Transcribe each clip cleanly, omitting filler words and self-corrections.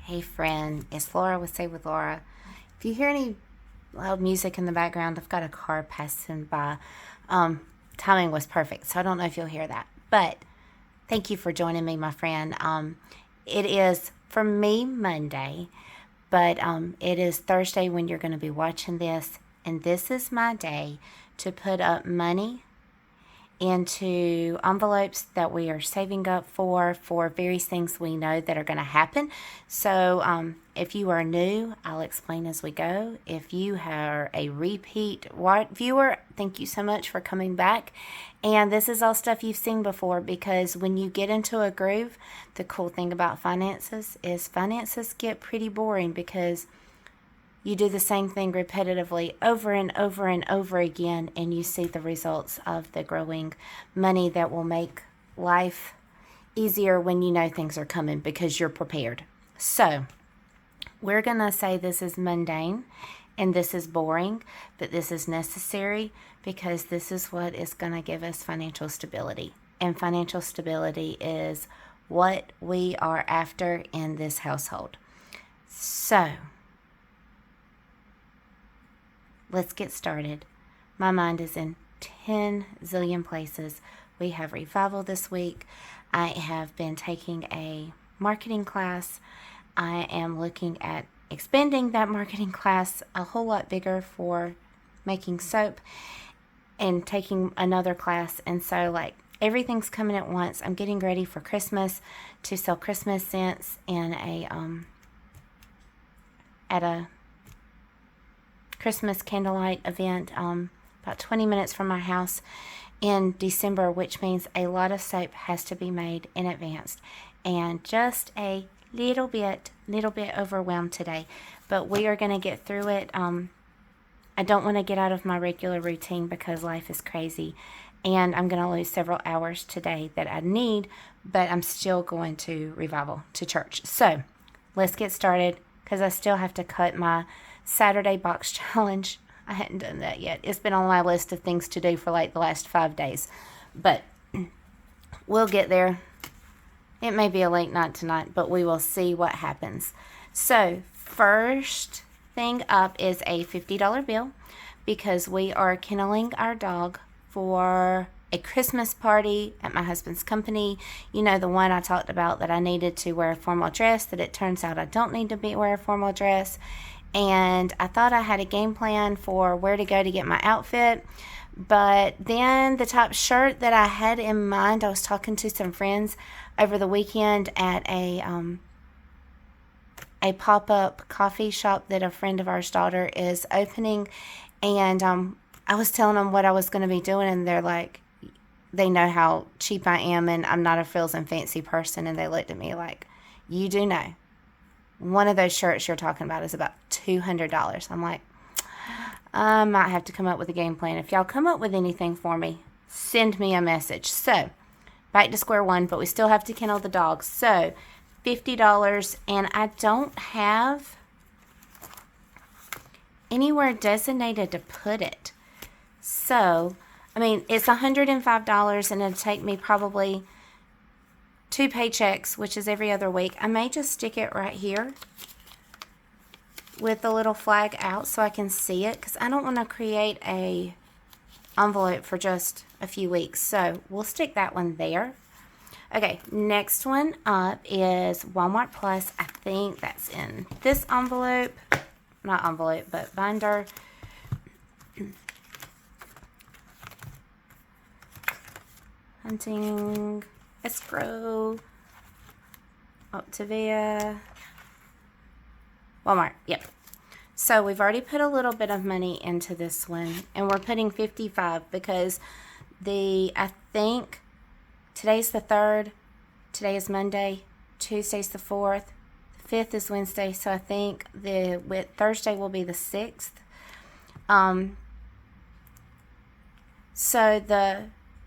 Hey friend, it's Laura with Save with Laura. If you hear any loud music in the background, I've got a car passing by. Timing was perfect, so I don't know if you'll hear that. But thank you for joining me, my friend. It is, for me, Monday, but it is Thursday when you're going to be watching this. And this is my day to put up money into envelopes that we are saving up for various things we know that are going to happen. So if you are new, I'll explain as we go. If you are a repeat viewer, thank you so much for coming back. And this is all stuff you've seen before, because when you get into a groove, the cool thing about finances is finances get pretty boring because you do the same thing repetitively over and over and over again, and you see the results of the growing money that will make life easier when you know things are coming because you're prepared. So we're going to say this is mundane and this is boring, but this is necessary because this is what is going to give us financial stability. And financial stability is what we are after in this household. So let's get started. My mind is in 10 zillion places. We have revival this week. I have been taking a marketing class. I am looking at expanding that marketing class a whole lot bigger for making soap and taking another class. And so everything's coming at once. I'm getting ready for Christmas to sell Christmas scents in at a Christmas candlelight event about 20 minutes from my house in December, which means a lot of soap has to be made in advance, and just a little bit overwhelmed today, but we are going to get through it. I don't want to get out of my regular routine because life is crazy, and I'm going to lose several hours today that I need, but I'm still going to revival to church. So let's get started because I still have to cut my Saturday box challenge. I hadn't done that yet. It's been on my list of things to do for the last 5 days, but we'll get there. It may be a late night tonight, but we will see what happens. So first thing up is a $50 bill because we are kenneling our dog for a Christmas party at my husband's company. You know, the one I talked about that I needed to wear a formal dress, that it turns out I don't need to wear a formal dress. And I thought I had a game plan for where to go to get my outfit. But then the top shirt that I had in mind, I was talking to some friends over the weekend at a pop-up coffee shop that a friend of ours' daughter is opening. And I was telling them what I was going to be doing, and they're like, they know how cheap I am, and I'm not a frills and fancy person. And they looked at me like, you do know one of those shirts you're talking about is about $200. I'm like, I might have to come up with a game plan. If y'all come up with anything for me, send me a message. So back to square one, but we still have to kennel the dogs. So $50, and I don't have anywhere designated to put it. So, I mean, it's $105, and it'll take me probably 2 paychecks, which is every other week. I may just stick it right here with the little flag out so I can see it, because I don't want to create a envelope for just a few weeks. So we'll stick that one there. Okay, next one up is Walmart Plus. I think that's in this envelope. Not envelope, but binder. Hunting, escrow, Optavia, Walmart. Yep. So we've already put a little bit of money into this one, and we're putting 55 because I think today's the 3rd, today is Monday, Tuesday's the 4th, the 5th is Wednesday, so I think Thursday will be the 6th.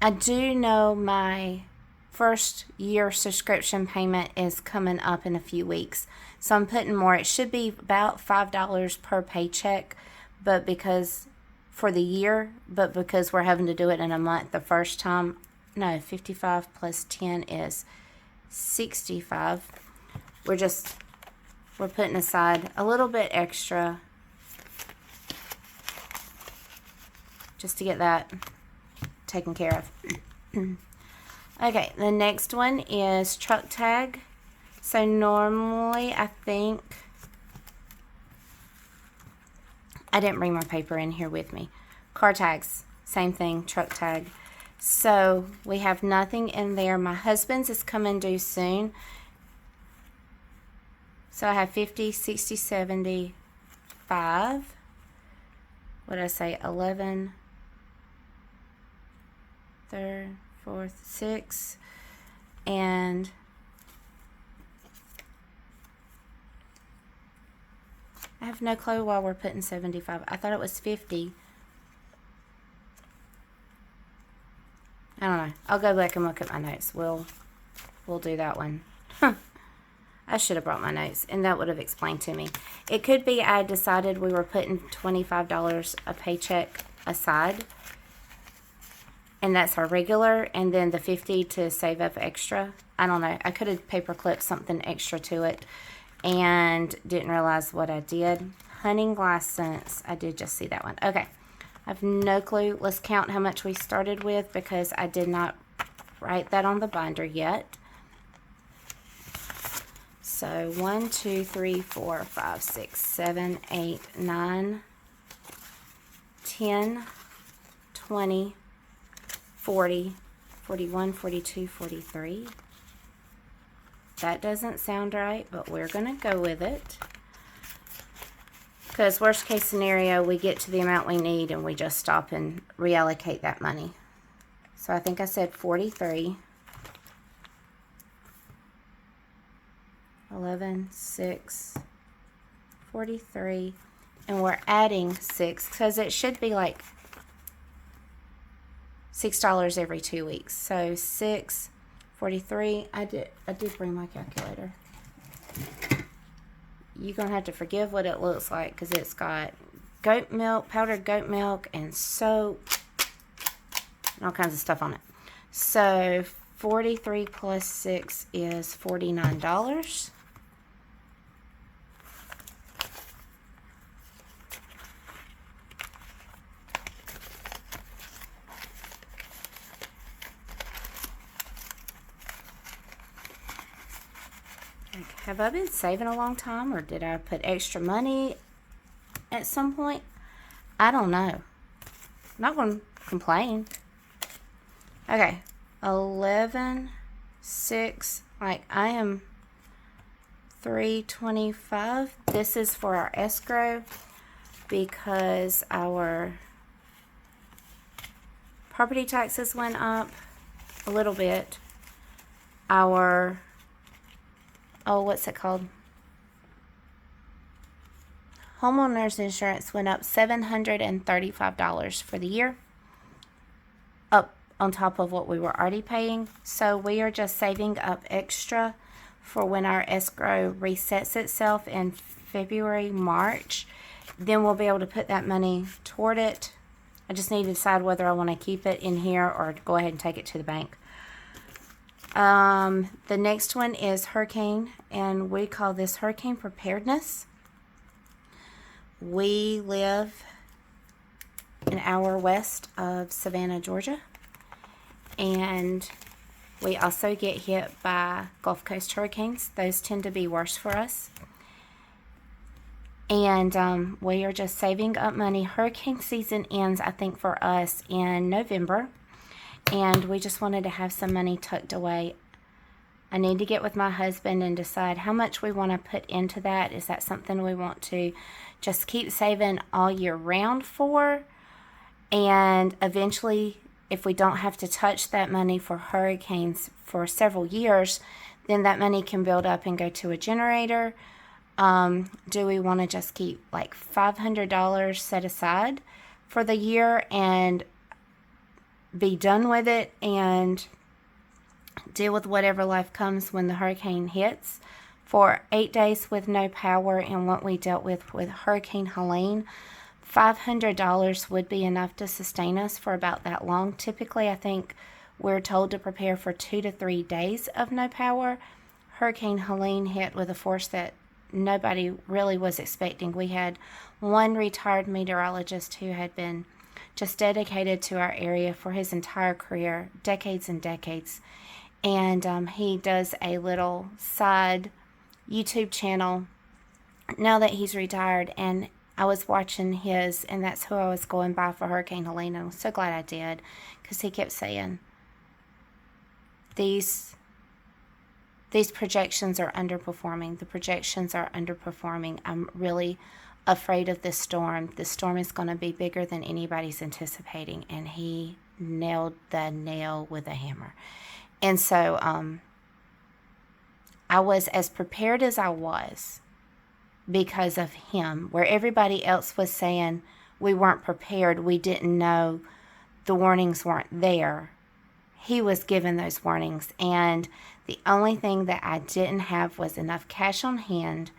I do know my first year subscription payment is coming up in a few weeks, so I'm putting more. It should be about $5 per paycheck, but because we're having to do it in a month the first time, no, 55 plus 10 is 65. We're we're putting aside a little bit extra just to get that taken care of. Okay, the next one is truck tag. So normally I think, I didn't bring my paper in here with me. Car tags, same thing, truck tag. So we have nothing in there. My husband's is coming due soon. So I have 50, 60, 70, 5. What did I say? 11, 3rd, 4th, 6. And I have no clue why we're putting 75. I thought it was 50. I don't know. I'll go back and look at my notes. We'll do that one. I should have brought my notes, and that would have explained to me. It could be I decided we were putting $25 a paycheck aside, and that's our regular, and then the 50 to save up extra. I don't know. I could have paperclipped something extra to it and didn't realize what I did. Hunting license. I did just see that one. Okay. I have no clue. Let's count how much we started with because I did not write that on the binder yet. So 1, 2, 3, 4, 5, 6, 7, 8, 9, 10, 20, 40, 41, 42, 43. That doesn't sound right, but we're going to go with it. Because worst case scenario, we get to the amount we need and we just stop and reallocate that money. So I think I said 43. 11, 6, 43. And we're adding 6 because it should be like $6 every 2 weeks. So 6, 43. I did bring my calculator. You're going to have to forgive what it looks like because it's got goat milk, powdered goat milk, and soap, and all kinds of stuff on it. So 43 plus 6 is $49. Have I been saving a long time, or did I put extra money at some point? I don't know. I'm not going to complain. Okay, 11, 6, like I am $325. This is for our escrow because our property taxes went up a little bit. Our what's it called? Homeowners insurance went up $735 for the year, up on top of what we were already paying. So we are just saving up extra for when our escrow resets itself in February, March. Then we'll be able to put that money toward it. I just need to decide whether I want to keep it in here or go ahead and take it to the bank. The next one is hurricane, and we call this hurricane preparedness. We live an hour west of Savannah, Georgia, and we also get hit by Gulf Coast hurricanes. Those tend to be worse for us. And we are just saving up money. Hurricane season ends, I think, for us in November. And we just wanted to have some money tucked away. I need to get with my husband and decide how much we want to put into that. Is that something we want to just keep saving all year round for? And eventually, if we don't have to touch that money for hurricanes for several years, then that money can build up and go to a generator. Do we want to just keep like $500 set aside for the year and be done with it and deal with whatever life comes when the hurricane hits? For 8 days with no power and what we dealt with Hurricane Helene, $500 would be enough to sustain us for about that long. Typically, I think we're told to prepare for 2 to 3 days of no power. Hurricane Helene hit with a force that nobody really was expecting. We had one retired meteorologist who had been just dedicated to our area for his entire career, decades and decades. And he does a little side YouTube channel now that he's retired. And I was watching his, and that's who I was going by for Hurricane Helene. I'm so glad I did, because he kept saying, these projections are underperforming. The projections are underperforming. I'm really afraid of this storm. The storm is going to be bigger than anybody's anticipating. And he nailed the nail with a hammer. And so I was as prepared as I was because of him, where everybody else was saying we weren't prepared, we didn't know, the warnings weren't there. He was given those warnings, and the only thing that I didn't have was enough cash on hand,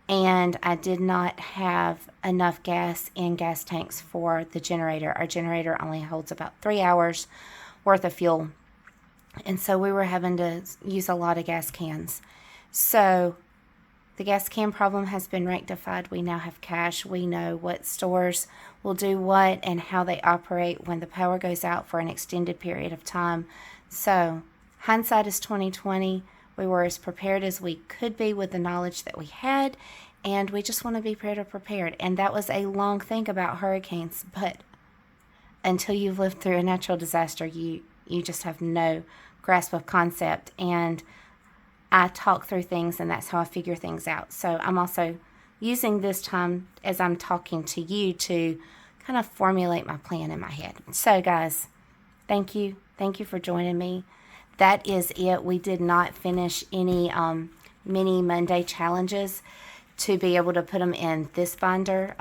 and I did not have enough gas in gas tanks for the generator. Our generator only holds about 3 hours worth of fuel, and so we were having to use a lot of gas cans. So the gas can problem has been rectified. We now have cash. We know what stores will do what and how they operate when the power goes out for an extended period of time. So hindsight is 2020. We were as prepared as we could be with the knowledge that we had, and we just want to be better prepared. And that was a long thing about hurricanes, but until you've lived through a natural disaster, you just have no grasp of concept. And I talk through things, and that's how I figure things out. So I'm also using this time as I'm talking to you to kind of formulate my plan in my head. So guys, thank you. Thank you for joining me. That is it. We did not finish any mini Monday challenges to be able to put them in this binder.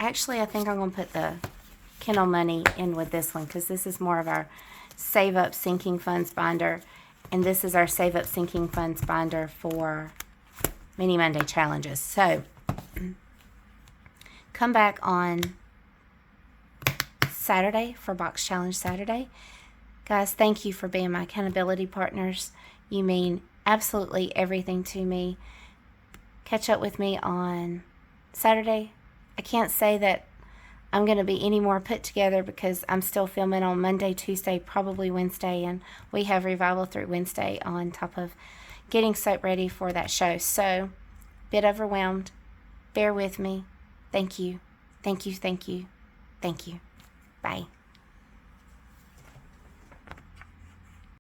Actually, I think I'm going to put the Kindle Money in with this one, because this is more of our Save Up Sinking Funds binder. And this is our Save Up Sinking Funds binder for Mini Monday challenges. So come back on Saturday for Box Challenge Saturday. Guys, thank you for being my accountability partners. You mean absolutely everything to me. Catch up with me on Saturday. I can't say that I'm going to be any more put together, because I'm still filming on Monday, Tuesday, probably Wednesday, and we have revival through Wednesday on top of getting soap ready for that show. So, bit overwhelmed. Bear with me. Thank you. Thank you, thank you, thank you. Bye.